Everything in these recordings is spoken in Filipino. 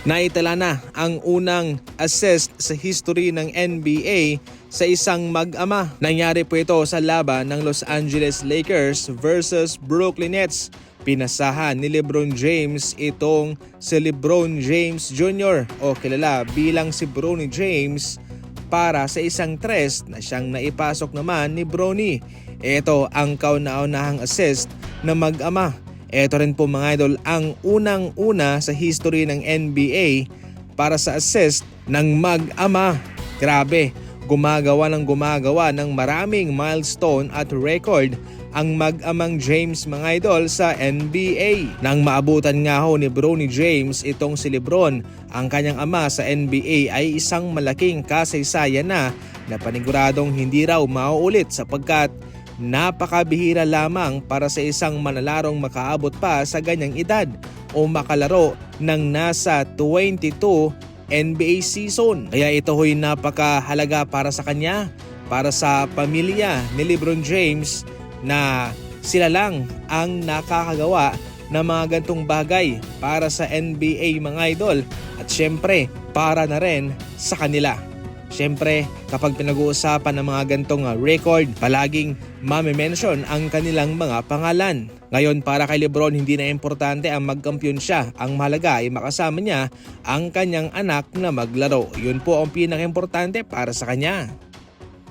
Naitala na ang unang assist sa history ng NBA sa isang mag-ama. Nangyari po ito sa laban ng Los Angeles Lakers versus Brooklyn Nets. Pinasahan ni LeBron James itong si LeBron James Jr. o kilala bilang si Bronny James para sa isang tres na siyang naipasok naman ni Bronny. Ito ang kauna-unahang assist na mag-ama. Ito rin po mga idol ang unang-una sa history ng NBA para sa assist ng mag-ama. Grabe, gumagawa ng maraming milestone at record ang mag-amang James mga idol sa NBA. Nang maabutan nga ho ni Bronny James itong si LeBron, ang kanyang ama sa NBA ay isang malaking kasaysayan na paniguradong hindi raw mauulit sapagkat napakabihira lamang para sa isang manalarong makaabot pa sa ganyang edad o makalaro ng nasa 22 NBA season. Kaya ito ho'y napakahalaga para sa kanya, para sa pamilya ni LeBron James na sila lang ang nakakagawa ng mga gantong bagay para sa NBA mga idol at syempre para na rin sa kanila. Siyempre, kapag pinag-uusapan ng mga gantong record, palaging mame-mention ang kanilang mga pangalan. Ngayon para kay LeBron, hindi na importante ang magkampiyon siya. Ang mahalaga ay makasama niya ang kanyang anak na maglaro. Yun po ang pinaka-importante para sa kanya.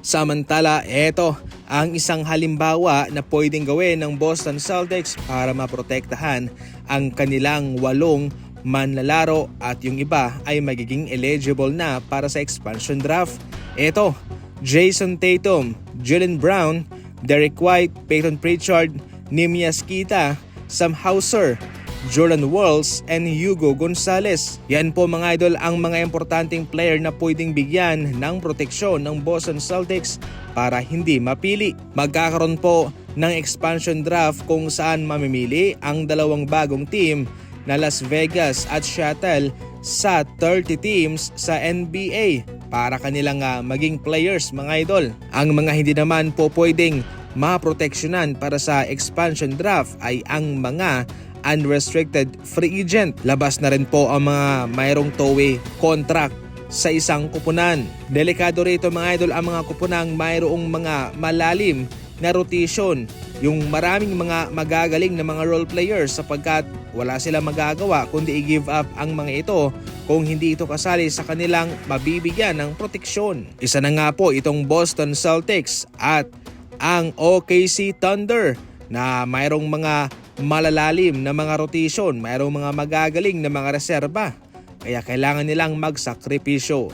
Samantala, ito ang isang halimbawa na pwedeng gawin ng Boston Celtics para maprotektahan ang kanilang 8 manlalaro at yung iba ay magiging eligible na para sa expansion draft. Ito, Jason Tatum, Jaylen Brown, Derek White, Peyton Pritchard, Neemias Queta, Sam Hauser, Jordan Walls, and Hugo Gonzalez. Yan po mga idol ang mga importanteng player na pwedeng bigyan ng proteksyon ng Boston Celtics para hindi mapili. Magkakaroon po ng expansion draft kung saan mamimili ang dalawang bagong team na Las Vegas at Seattle sa 30 teams sa NBA para kanilang maging players mga idol. Ang mga hindi naman po pwedeng maproteksyonan para sa expansion draft ay ang mga unrestricted free agent. Labas na rin po ang mga mayroong two-way contract sa isang kupunan. Delikado rito mga idol ang mga kupunang mayroong mga malalim na rotation, yung maraming mga magagaling na mga role players sapagkat wala silang magagawa kundi i-give up ang mga ito kung hindi ito kasali sa kanilang mabibigyan ng proteksyon. Isa na nga po itong Boston Celtics at ang OKC Thunder na mayroong mga malalalim na mga rotation, mayroong mga magagaling na mga reserba kaya kailangan nilang magsakripisyo.